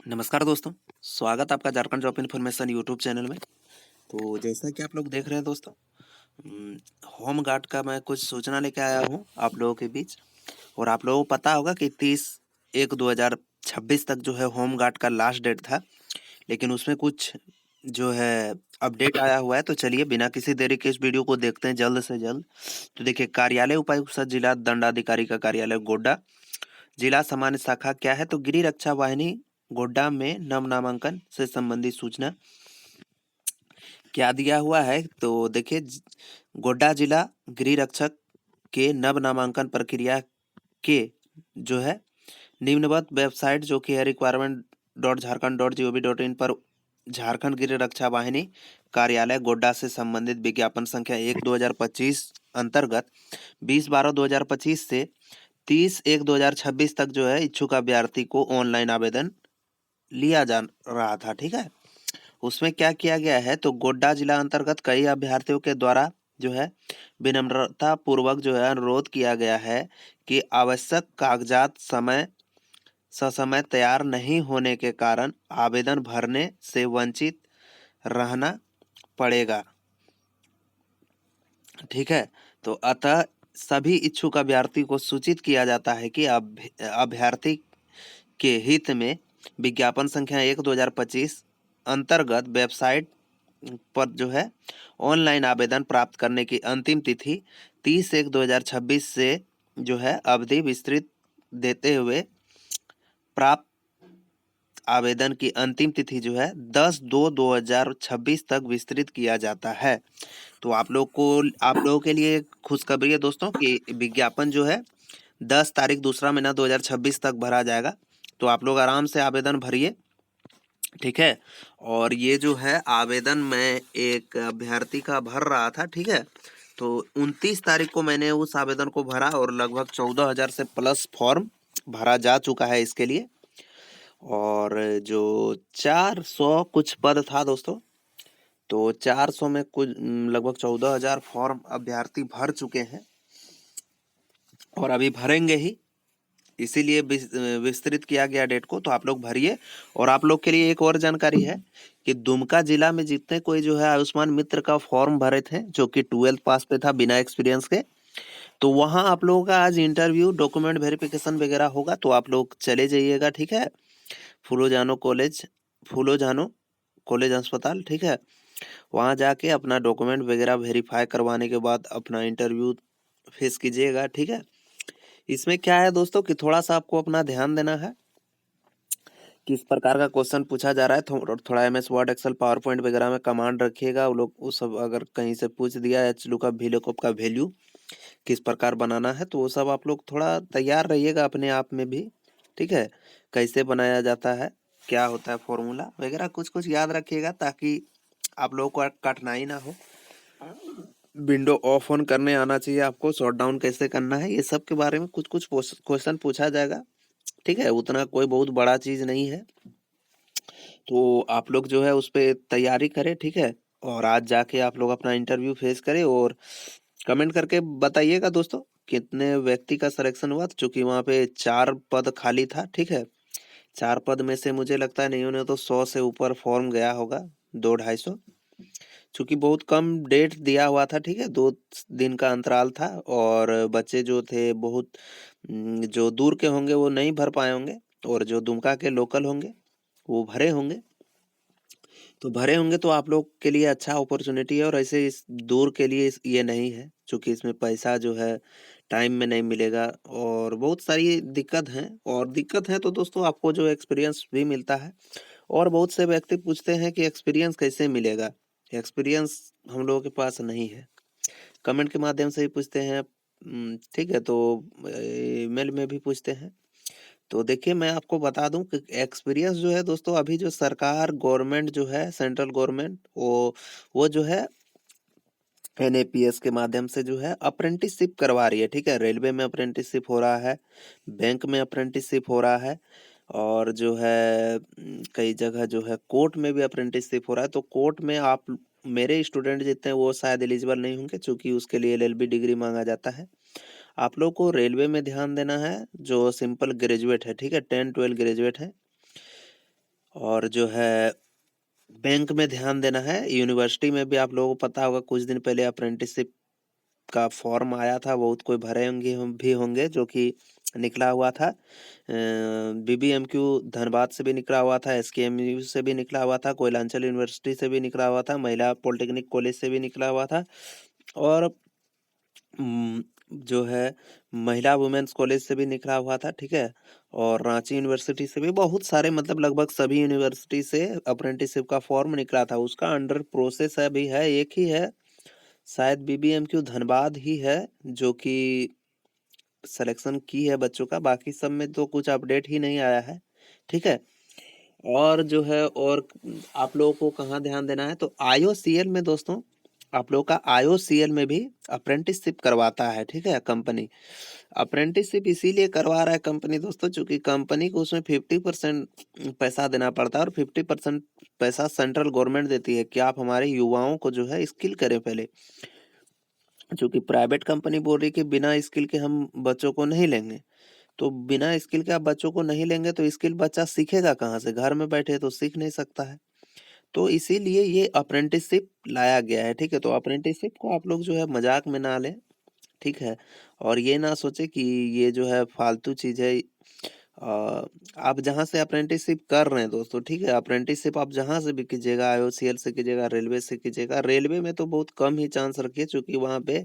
नमस्कार दोस्तों, स्वागत आपका Jharkhand job information YouTube channel में। तो जैसा कि आप लोग देख रहे हैं दोस्तों, होम गार्ड का मैं कुछ सूचना लेके आया हूँ आप लोगों के बीच। और आप लोगों को पता होगा कि 30/1/2026 तक जो है होम गार्ड का लास्ट डेट था, लेकिन उसमें कुछ जो है अपडेट आया हुआ है। तो चलिए बिना किसी देरी के इस वीडियो को देखते हैं जल्द से जल्द। तो देखिए, कार्यालय उपायुक्त सह जिला दंडाधिकारी का कार्यालय गोड्डा, जिला सामान्य शाखा क्या है तो गृह रक्षा वाहिनी गोड्डा में नव नामांकन से संबंधित सूचना क्या दिया हुआ है। तो देखिए, गोड्डा जिला गृह रक्षक के नव नामांकन प्रक्रिया के जो है निम्नवत वेबसाइट जो कि है requirement.jharkhand.gov.in पर झारखंड गृह रक्षा वाहिनी कार्यालय गोड्डा से संबंधित विज्ञापन संख्या 1/2025 अंतर्गत 20/12/2025 से 30/1/2026 तक जो है इच्छुक अभ्यर्थी को ऑनलाइन आवेदन लिया जा रहा था। ठीक है, उसमें क्या किया गया है तो गोड्डा जिला अंतर्गत कई अभ्यर्थियों के द्वारा जो है विनम्रता पूर्वक जो है अनुरोध किया गया है कि आवश्यक कागजात समय ससमय तैयार नहीं होने के कारण आवेदन भरने से वंचित रहना पड़ेगा। ठीक है, तो अतः सभी इच्छुक अभ्यर्थी को सूचित किया जाता है कि अभ्यर्थी के हित में विज्ञापन संख्या 1/2025 अंतर्गत वेबसाइट पर जो है ऑनलाइन आवेदन प्राप्त करने की अंतिम तिथि 30/1/2026 से जो है अवधि विस्तृत देते हुए प्राप्त आवेदन की अंतिम तिथि जो है 10/2/2026 तक विस्तृत किया जाता है। तो आप लोगों के लिए खुशखबरी है दोस्तों कि विज्ञापन जो है 10 तारीख दूसरा महीना 2026 तक भरा जाएगा। तो आप लोग आराम से आवेदन भरिए। ठीक है, और ये जो है आवेदन मैं एक अभ्यर्थी का भर रहा था। ठीक है, तो 29 तारीख को मैंने उस आवेदन को भरा और लगभग 14,000 से प्लस फॉर्म भरा जा चुका है इसके लिए। और जो 400 कुछ पद था दोस्तों, तो 400 में कुछ लगभग 14,000 फॉर्म अभ्यर्थी भर चुके हैं और अभी भरेंगे ही, इसीलिए विस्तृत किया गया डेट को। तो आप लोग भरिए। और आप लोग के लिए एक और जानकारी है कि दुमका जिला में जितने कोई जो है आयुष्मान मित्र का फॉर्म भरे थे जो कि 12th पास पे था बिना एक्सपीरियंस के, तो वहां आप लोगों का आज इंटरव्यू डॉक्यूमेंट वेरिफिकेशन वगैरह होगा। तो आप लोग चले जाइएगा। ठीक है, फूलो जानो कॉलेज, फूलो जानो कॉलेज अस्पताल। ठीक है, वहां जाके अपना डॉक्यूमेंट वगैरह वेरीफाई करवाने के बाद अपना इंटरव्यू फेस कीजिएगा। ठीक है, इसमें क्या है दोस्तों कि थोड़ा सा आपको अपना ध्यान देना है किस प्रकार का क्वेश्चन पूछा जा रहा है। थोड़ा MS Word Excel PowerPoint वगैरह में कमांड रखिएगा। वो लोग वो सब अगर कहीं से पूछ दिया एच लुकअप वी लुकअप का वैल्यू किस प्रकार बनाना है, तो वो सब आप लोग थोड़ा तैयार रहिएगा अपने आप में भी। ठीक है, कैसे बनाया जाता है, क्या होता है फॉर्मूला वगैरह, कुछ कुछ याद रखिएगा ताकि आप लोगों को कठिनाई ना हो। विंडो ऑफ ऑन करने आना चाहिए आपको, शॉट डाउन कैसे करना है, ये सब के बारे में कुछ कुछ क्वेश्चन पूछा जाएगा। ठीक है, उतना कोई बहुत बड़ा चीज नहीं है। तो आप लोग जो है उस पे तैयारी करें। ठीक है, और आज जाके आप लोग अपना इंटरव्यू फेस करें और कमेंट करके बताइएगा दोस्तों कितने व्यक्ति का सिलेक्शन हुआ। चूंकि वहाँ पे 4 पद खाली था। ठीक है, 4 पद में से मुझे लगता है नहीं होने तो 100 से ऊपर फॉर्म गया होगा, 200-250। चूंकि बहुत कम डेट दिया हुआ था। ठीक है, 2 दिन का अंतराल था और बच्चे जो थे बहुत जो दूर के होंगे वो नहीं भर पाए होंगे, और जो दुमका के लोकल होंगे वो भरे होंगे। तो भरे होंगे तो आप लोग के लिए अच्छा अपॉर्चुनिटी है। और ऐसे इस दूर के लिए ये नहीं है, क्योंकि इसमें पैसा जो है टाइम में नहीं मिलेगा और बहुत सारी दिक्कत हैं। और दिक्कत है तो दोस्तों आपको जो एक्सपीरियंस भी मिलता है। और बहुत से व्यक्ति पूछते हैं कि एक्सपीरियंस कैसे मिलेगा। एक्सपीरियंस हम लोगों के पास नहीं है, कमेंट के माध्यम से भी पूछते हैं। ठीक है, तो ईमेल में भी पूछते हैं। तो देखिए, मैं आपको बता दूं कि एक्सपीरियंस जो है दोस्तों, अभी जो सरकार गवर्नमेंट जो है सेंट्रल गवर्नमेंट वो जो है एनएपीएस के माध्यम से जो है अप्रेंटिसशिप करवा रही है। ठीक है, रेलवे में अप्रेंटिसशिप हो रहा है, बैंक में अप्रेंटिसशिप हो रहा है, और जो है कई जगह जो है कोर्ट में भी अप्रेंटिसशिप हो रहा है। तो कोर्ट में आप मेरे स्टूडेंट जितने हैं वो शायद एलिजिबल नहीं होंगे, क्योंकि उसके लिए एलएलबी डिग्री मांगा जाता है। आप लोग को रेलवे में ध्यान देना है जो सिंपल ग्रेजुएट है। ठीक है, 10-12 ग्रेजुएट है और जो है बैंक में ध्यान देना है। यूनिवर्सिटी में भी आप लोगों को पता होगा, कुछ दिन पहले अप्रेंटिसशिप का फॉर्म आया था, बहुत कोई भरे होंगे भी होंगे, जो कि निकला हुआ था। बीबीएमक्यू धनबाद से भी निकला हुआ था, एसकेएमयू से भी निकला हुआ था, कोयलांचल यूनिवर्सिटी से भी निकला हुआ था, महिला पॉलिटेक्निक कॉलेज से भी निकला हुआ था, और जो है महिला वुमेन्स कॉलेज से भी निकला हुआ था, ठीक है। और रांची यूनिवर्सिटी से भी, बहुत सारे, मतलब लगभग सभी यूनिवर्सिटी से अप्रेंटिसशिप का फॉर्म निकला था। उसका अंडर प्रोसेस अभी है, एक ही है, शायद बीबीएमक्यू धनबाद ही है जो कि सिलेक्शन की है बच्चों का। बाकी सब में तो कुछ अपडेट ही नहीं आया है, ठीक है। और जो है, और आप लोगों को कहाँ ध्यान देना है, तो आईओसीएल में दोस्तों, आप लोगों का आईओसीएल में भी अप्रेंटिसशिप करवाता है, ठीक है, कंपनी। अप्रेंटिसशिप इसीलिए करवा रहा है कंपनी दोस्तों, चूंकि कंपनी को उसमें 50% पैसा देना पड़ता है, और 50% पैसा सेंट्रल गवर्नमेंट देती है कि आप हमारे युवाओं को जो है स्किल करें पहले। चूंकि प्राइवेट कंपनी बोल रही है कि बिना स्किल के हम बच्चों को नहीं लेंगे, तो बिना स्किल के आप बच्चों को नहीं लेंगे तो स्किल बच्चा सीखेगा कहाँ से? घर में बैठे तो सीख नहीं सकता है। तो इसीलिए ये अप्रेंटिसशिप लाया गया है, ठीक है। तो अप्रेंटिसशिप को आप लोग जो है मजाक में ना लें, ठीक है। और ये ना सोचे कि ये जो है फालतू चीज है। आप जहाँ से अप्रेंटिसशिप कर रहे हैं दोस्तों, ठीक है, अप्रेंटिसशिप आप जहाँ से भी कीजिएगा, आईओसीएल से कीजिएगा, रेलवे से कीजिएगा। रेलवे में तो बहुत कम ही चांस रखिए, क्योंकि वहाँ पे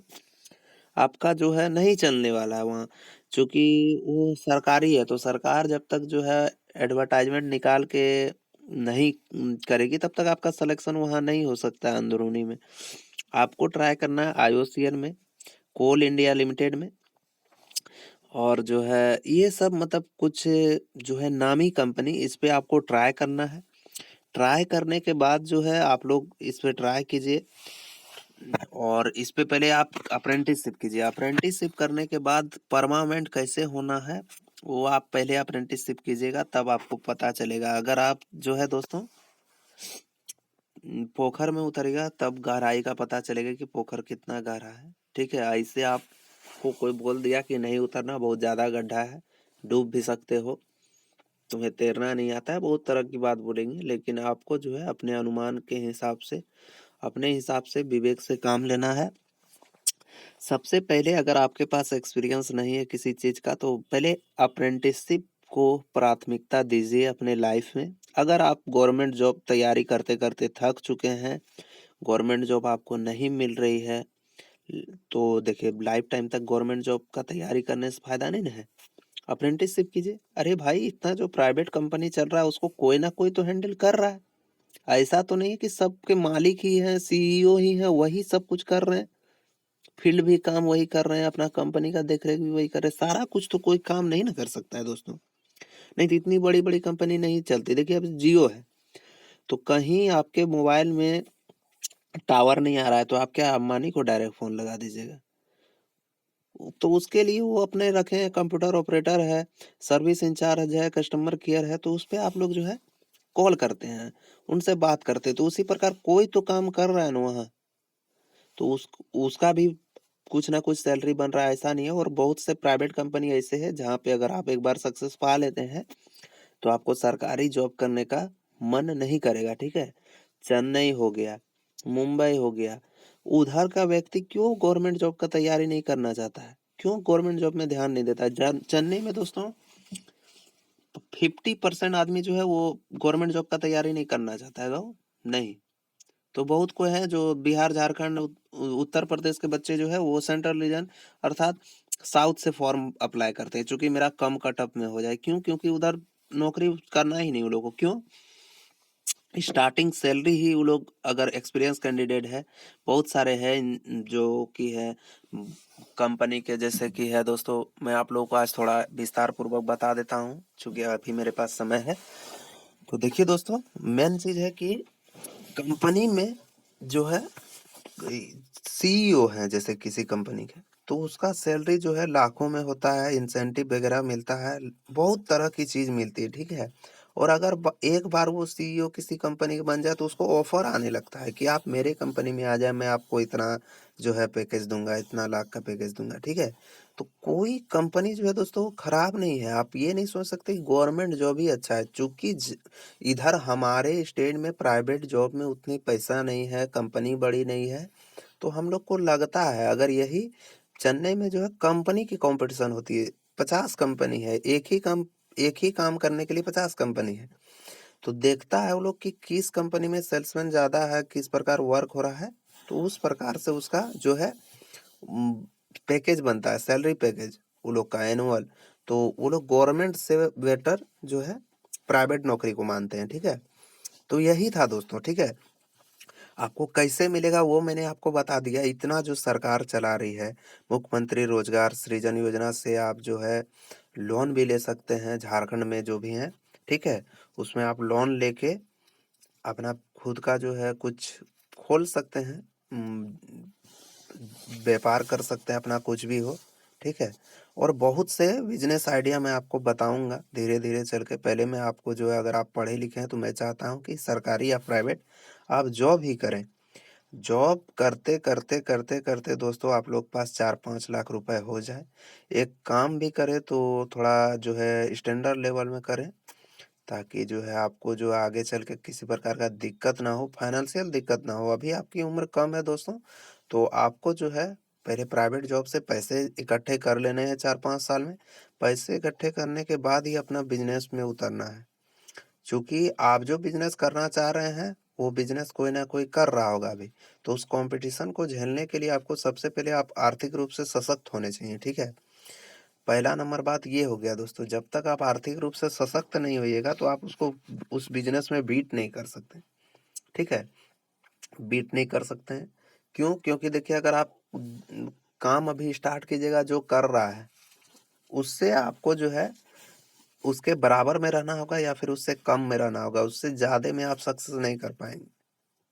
आपका जो है नहीं चलने वाला है वहाँ, चूंकि वो सरकारी है। तो सरकार जब तक जो है एडवर्टाइजमेंट निकाल के नहीं करेगी, तब तक आपका सिलेक्शन वहाँ नहीं हो सकता है अंदरूनी में। आपको ट्राई करना है आईओसीएल में, कोल इंडिया लिमिटेड में, और जो है ये सब, मतलब कुछ जो है नामी कंपनी, इस पे आपको ट्राई करना है। ट्राई करने के बाद जो है आप लोग इस पे ट्राई कीजिए, और इस पे पहले आप अप्रेंटिसशिप कीजिए। अप्रेंटिसशिप करने के बाद परमानेंट कैसे होना है, वो आप पहले अप्रेंटिसशिप कीजिएगा, तब आपको पता चलेगा। अगर आप जो है दोस्तों पोखर में उतरेगा, तब गहराई का पता चलेगा कि पोखर कितना गहरा है, ठीक है। ऐसे आपको कोई बोल दिया कि नहीं उतरना, बहुत ज्यादा गड्ढा है, डूब भी सकते हो, तुम्हें तैरना नहीं आता है, बहुत तरह की बात बोलेंगे। लेकिन आपको जो है अपने अनुमान के हिसाब से, अपने हिसाब से विवेक से काम लेना है। सबसे पहले, अगर आपके पास एक्सपीरियंस नहीं है किसी चीज़ का, तो पहले अप्रेंटिसशिप को प्राथमिकता दीजिए अपने लाइफ में। अगर आप गवर्नमेंट जॉब तैयारी करते करते थक चुके हैं, गवर्नमेंट जॉब आपको नहीं मिल रही है, तो देखिए लाइफ टाइम तक गवर्नमेंट जॉब का तैयारी करने से फायदा नहीं ना है। अप्रेंटिसशिप कीजिए। अरे भाई, इतना जो प्राइवेट कंपनी चल रहा है उसको कोई ना कोई तो हैंडल कर रहा है। ऐसा तो नहीं है कि सबके मालिक ही हैं, सीईओ ही हैं, वही सब कुछ कर रहे हैं। फील्ड भी काम वही कर रहे हैं, अपना कंपनी का देख रेख भी वही कर रहे हैं, सारा कुछ तो कोई काम नहीं ना कर सकता है दोस्तों। नहीं तो इतनी बड़ी बड़ी कंपनी नहीं चलती। देखिए अब जियो है, तो कहीं आपके मोबाइल में टावर नहीं आ रहा है, तो आप क्या अंबानी को डायरेक्ट फोन लगा दीजिएगा? तो उसके लिए वो अपने रखे हैं, कंप्यूटर ऑपरेटर है, सर्विस इंचार्ज है, कस्टमर केयर है, तो उस पे आप लोग जो है कॉल करते हैं, उनसे बात करते हैं। तो उसी प्रकार कोई तो काम कर रहा है ना वहाँ, तो उसका भी कुछ ना कुछ सैलरी बन रहा है, ऐसा नहीं है। और बहुत से प्राइवेट कंपनी ऐसे है जहाँ पे अगर आप एक बार सक्सेस पा लेते हैं, तो आपको सरकारी जॉब करने का मन नहीं करेगा, ठीक है। चेन्नई हो गया, मुंबई हो गया, उधर का व्यक्ति क्यों गवर्नमेंट जॉब का तैयारी नहीं करना चाहता है, क्यों गवर्नमेंट जॉब में ध्यान नहीं देता है? चेन्नई में दोस्तों 50% आदमी जो है वो गवर्नमेंट जॉब का तैयारी नहीं करना चाहता है, गाँव नहीं। तो बहुत कोई है जो बिहार, झारखंड, उत्तर प्रदेश के बच्चे जो है वो सेंट्रल रीजन अर्थात साउथ से फॉर्म अप्लाई करते हैं, क्योंकि मेरा कम कटअप में हो जाए। क्यों? क्योंकि उधर नौकरी करना ही नहीं वो लोगों को। क्यों? स्टार्टिंग सैलरी ही वो लोग, अगर एक्सपीरियंस कैंडिडेट है, बहुत सारे हैं जो कि है कंपनी के, जैसे कि है दोस्तों, मैं आप लोगों को आज थोड़ा विस्तार पूर्वक बता देता हूँ, चूंकि अभी मेरे पास समय है। तो देखिए दोस्तों, मेन चीज है कि कंपनी में जो है सीईओ है जैसे किसी कंपनी के, तो उसका सैलरी जो है लाखों में होता है, इंसेंटिव वगैरह मिलता है, बहुत तरह की चीज मिलती है, ठीक है। और अगर एक बार वो सीईओ किसी कंपनी के बन जाए तो उसको ऑफर आने लगता है कि आप मेरे कंपनी में आ जाए, मैं आपको इतना जो है पैकेज दूंगा, इतना लाख का पैकेज दूंगा, ठीक है। तो कोई कंपनी जो है दोस्तों खराब नहीं है। आप ये नहीं सोच सकते कि गवर्नमेंट जॉब ही अच्छा है, चूंकि इधर हमारे स्टेट में प्राइवेट जॉब में उतनी पैसा नहीं है, कंपनी बड़ी नहीं है, तो हम लोग को लगता है अगर यही चेन्नई में जो है कंपनी की कंपटीशन होती है, 50 कंपनी है, एक ही काम करने के लिए 50 कंपनी है, तो देखता है वो लोग कि किस कंपनी में सेल्समैन ज्यादा है, किस प्रकार वर्क हो रहा है, तो उस प्रकार से उसका जो है पैकेज बनता है, सैलरी पैकेज वो लोग का एनुअल। तो वो लोग गवर्नमेंट से बेटर जो है प्राइवेट नौकरी को मानते हैं, ठीक है। तो यही था दोस्तों, ठीक है। आपको कैसे मिलेगा वो मैंने आपको बता दिया। इतना जो सरकार चला रही है, मुख्यमंत्री रोजगार सृजन योजना से आप जो है लोन भी ले सकते हैं, झारखंड में जो भी हैं, ठीक है। उसमें आप लोन लेके अपना खुद का जो है कुछ खोल सकते हैं, व्यापार कर सकते हैं, अपना कुछ भी हो, ठीक है। और बहुत से बिजनेस आइडिया मैं आपको बताऊंगा धीरे धीरे चल के। पहले मैं आपको जो है, अगर आप पढ़े लिखे हैं तो मैं चाहता हूं कि सरकारी या प्राइवेट आप जॉब ही करें। जॉब करते करते करते करते दोस्तों आप लोग पास 4-5 लाख रुपए हो जाए। एक काम भी करे तो थोड़ा जो है स्टैंडर्ड लेवल में करें, ताकि जो है आपको जो आगे चल के किसी प्रकार का दिक्कत ना हो, फाइनेंशियल दिक्कत ना हो। अभी आपकी उम्र कम है दोस्तों, तो आपको जो है पहले प्राइवेट जॉब से पैसे इकट्ठे कर लेने हैं 4-5 साल में। पैसे इकट्ठे करने के बाद ही अपना बिजनेस में उतरना है, क्योंकि आप जो बिजनेस करना चाह रहे हैं वो बिजनेस कोई ना कोई कर रहा होगा अभी। तो उस कंपटीशन को झेलने के लिए आपको सबसे पहले आप आर्थिक रूप से सशक्त होने चाहिए, ठीक है। पहला नंबर बात ये हो गया दोस्तों, जब तक आप आर्थिक रूप से सशक्त नहीं होइएगा तो आप उसको उस बिजनेस में बीट नहीं कर सकते, ठीक है। बीट नहीं कर सकते हैं, क्यों? क्योंकि देखिए अगर आप काम अभी स्टार्ट कीजिएगा जो कर रहा है, उससे आपको जो है उसके बराबर में रहना होगा या फिर उससे कम में रहना होगा, उससे ज्यादा में आप सक्सेस नहीं कर पाएंगे,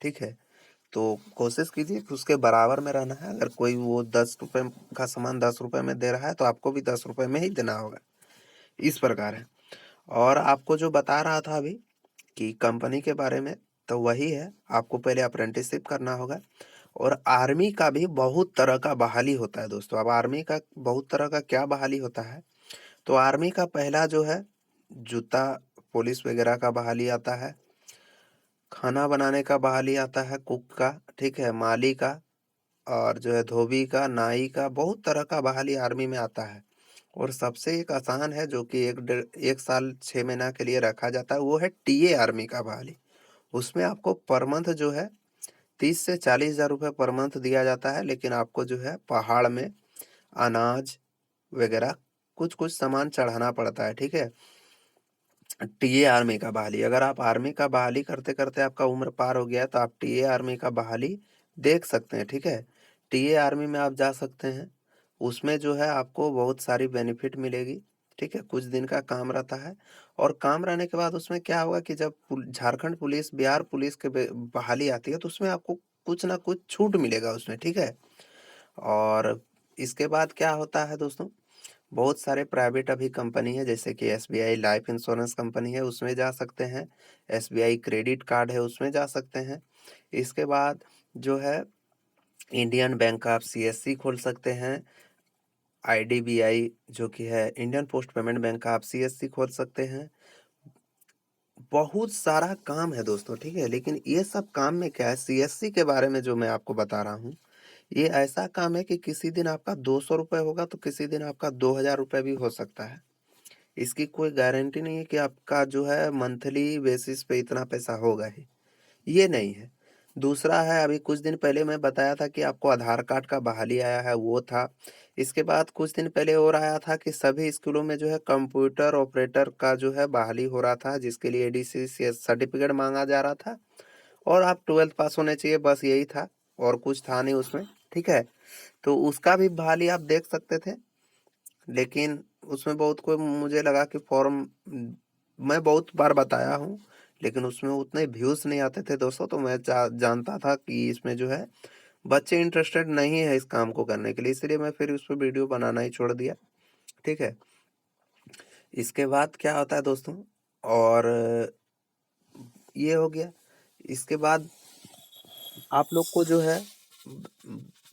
ठीक है। तो कोशिश कीजिए कि उसके बराबर में रहना है। अगर कोई वो 10 रुपए का सामान 10 रुपए में दे रहा है तो आपको भी 10 रुपए में ही देना होगा, इस प्रकार है। और आपको जो बता रहा था अभी कि कंपनी के बारे में, तो वही है, आपको पहले अप्रेंटिसशिप करना होगा। और आर्मी का भी बहुत तरह का बहाली होता है दोस्तों। अब आर्मी का बहुत तरह का क्या बहाली होता है, तो आर्मी का पहला जो है जूता पुलिस वगैरह का बहाली आता है, खाना बनाने का बहाली आता है, कुक का, ठीक है, माली का, और जो है धोबी का, नाई का, बहुत तरह का बहाली आर्मी में आता है। और सबसे एक आसान है जो कि 1 साल 6 महीना के लिए रखा जाता है, वो है टीए आर्मी का बहाली। उसमें आपको पर मंथ जो है 30 से 40 हजार रुपये पर मंथ दिया जाता है, लेकिन आपको जो है पहाड़ में अनाज वगैरह कुछ कुछ सामान चढ़ाना पड़ता है, ठीक है। टीए आर्मी का बहाली, अगर आप आर्मी का बहाली करते करते आपका उम्र पार हो गया है तो आप टीए आर्मी का बहाली देख सकते हैं, ठीक है। टीए आर्मी में आप जा सकते हैं, उसमें जो है आपको बहुत सारी बेनिफिट मिलेगी, ठीक है। कुछ दिन का काम रहता है, और काम रहने के बाद उसमें क्या होगा कि जब झारखंड पुलिस बिहार पुलिस के बहाली आती है तो उसमें आपको कुछ ना कुछ छूट मिलेगा उसमें, ठीक है। और इसके बाद क्या होता है दोस्तों, बहुत सारे प्राइवेट अभी कंपनी है, जैसे कि एसबीआई लाइफ इंश्योरेंस कंपनी है, उसमें जा सकते हैं। एसबीआई क्रेडिट कार्ड है, उसमें जा सकते हैं। इसके बाद जो है इंडियन बैंक आप सीएससी खोल सकते हैं। आईडीबीआई जो कि है इंडियन पोस्ट पेमेंट बैंक का आप सीएससी खोल सकते हैं। बहुत सारा काम है दोस्तों, ठीक है। लेकिन ये सब काम में क्या है, सीएससी के बारे में जो मैं आपको बता रहा हूँ, ये ऐसा काम है कि किसी दिन आपका 200 रुपये होगा तो किसी दिन आपका 2000 रुपये भी हो सकता है। इसकी कोई गारंटी नहीं है कि आपका जो है मंथली बेसिस पे इतना पैसा होगा ही, ये नहीं है। दूसरा है, अभी कुछ दिन पहले मैं बताया था कि आपको आधार कार्ड का बहाली आया है, वो था। इसके बाद कुछ दिन पहले और आया था कि सभी स्कूलों में जो है कंप्यूटर ऑपरेटर का जो है बहाली हो रहा था, जिसके लिए एडीसी सर्टिफिकेट मांगा जा रहा था, और आप 12th पास होने चाहिए, बस यही था, और कुछ था नहीं उसमें, ठीक है। तो उसका भी बहाली आप देख सकते थे, लेकिन उसमें बहुत कोई मुझे लगा कि फॉर्म मैं बहुत बार बताया हूँ, लेकिन उसमें उतने व्यूज नहीं आते थे दोस्तों, तो मैं जानता था कि इसमें जो है बच्चे इंटरेस्टेड नहीं है इस काम को करने के लिए, इसलिए मैं फिर उस पर वीडियो बनाना ही छोड़ दिया, ठीक है। इसके बाद क्या होता है दोस्तों, और ये हो गया। इसके बाद आप लोग को जो है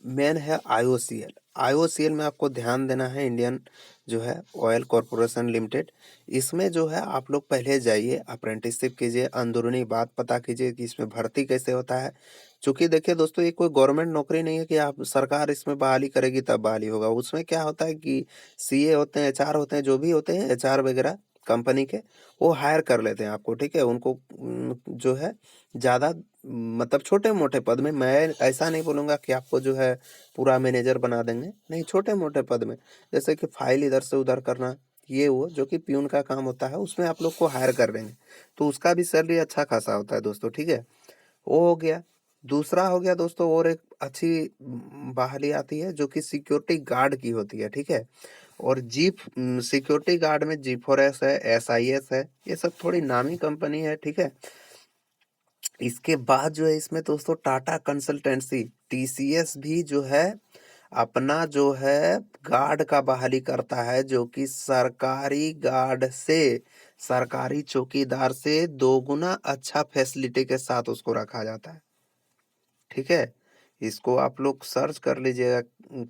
मेन है आईओसीएल। आईओसीएल में आपको ध्यान देना है, इंडियन जो है ऑयल कॉरपोरेशन लिमिटेड। इसमें जो है आप लोग पहले जाइए, अप्रेंटिसशिप कीजिए, अंदरूनी बात पता कीजिए कि इसमें भर्ती कैसे होता है। चूंकि देखिए दोस्तों, ये कोई गवर्नमेंट नौकरी नहीं है कि आप सरकार इसमें बहाली करेगी तब बहाली होगा। उसमें क्या होता है कि सीए होते हैं, एचआर होते हैं, जो भी होते हैं एचआर वगैरह कंपनी के, वो हायर कर लेते हैं आपको, ठीक है। उनको जो है ज़्यादा मतलब छोटे मोटे पद में, मैं ऐसा नहीं बोलूँगा कि आपको जो है पूरा मैनेजर बना देंगे, नहीं, छोटे मोटे पद में, जैसे कि फाइल इधर से उधर करना, ये वो जो कि प्यून का काम होता है, उसमें आप लोग को हायर कर देंगे। तो उसका भी सैलरी अच्छा खासा होता है दोस्तों, ठीक है। वो हो गया। दूसरा हो गया दोस्तों, और एक अच्छी बहाली आती है जो कि सिक्योरिटी गार्ड की होती है, ठीक है। और जीप सिक्योरिटी गार्ड में जी फोरेस है, एसआईएस है, ये सब थोड़ी नामी कंपनी है, ठीक है। इसके बाद जो है इसमें दोस्तों टाटा कंसल्टेंसी, टीसीएस भी जो है अपना जो है गार्ड का बहाली करता है, जो कि सरकारी गार्ड से, सरकारी चौकीदार से 2 गुना अच्छा फैसिलिटी के साथ उसको रखा जाता है, ठीक है। इसको आप लोग सर्च कर लीजिएगा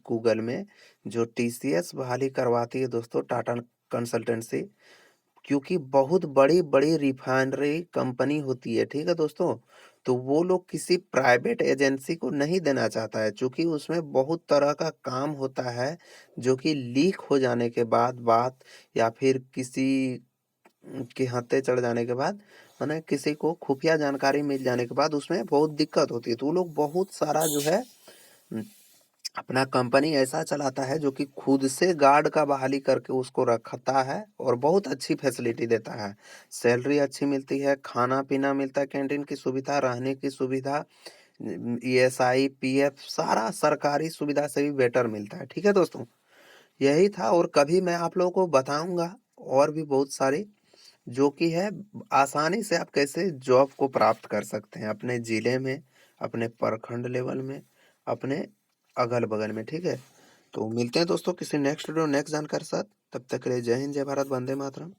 गूगल में। जो टीसीएस बहाली करवाती है दोस्तों टाटा कंसल्टेंसी, क्योंकि बहुत बड़ी-बड़ी रिफाइनरी कंपनी होती है, ठीक है दोस्तों? तो वो लोग किसी प्राइवेट एजेंसी को नहीं देना चाहता है, चूँकि उसमें बहुत तरह का काम होता है, जो कि लीक हो जाने के बाद बात, या फिर किसी के हत्थे चढ़ जाने के बाद, माने किसी को खुफिया जानकारी मिल जाने के बाद उसमें बहुत दिक्कत होती है। तो वो लोग बहुत सारा जो है उम, अपना कंपनी ऐसा चलाता है जो कि खुद से गार्ड का बहाली करके उसको रखता है और बहुत अच्छी फैसिलिटी देता है। सैलरी अच्छी मिलती है, खाना-पीना मिलता है, कैंटीन की सुविधा, रहने की सुविधा, ईएसआई, पीएफ सारा सरकारी सुविधा से भी बेटर मिलता है। ठीक है दोस्तों? यही था, और कभी मैं आप लोगों को बताऊँगा और भी बहुत सारी, जो कि है आसानी से आप कैसे जॉब को प्राप्त कर सकते हैं अपने ज़िले में, अपने प्रखंड लेवल में, अपने अगल-बगल में, ठीक है? तो मिलते हैं दोस्तों किसी नेक्स्ट वीडियो, नेक्स्ट जानकारी के साथ। तब तक के लिए जय हिंद, जय भारत, वंदे मातरम।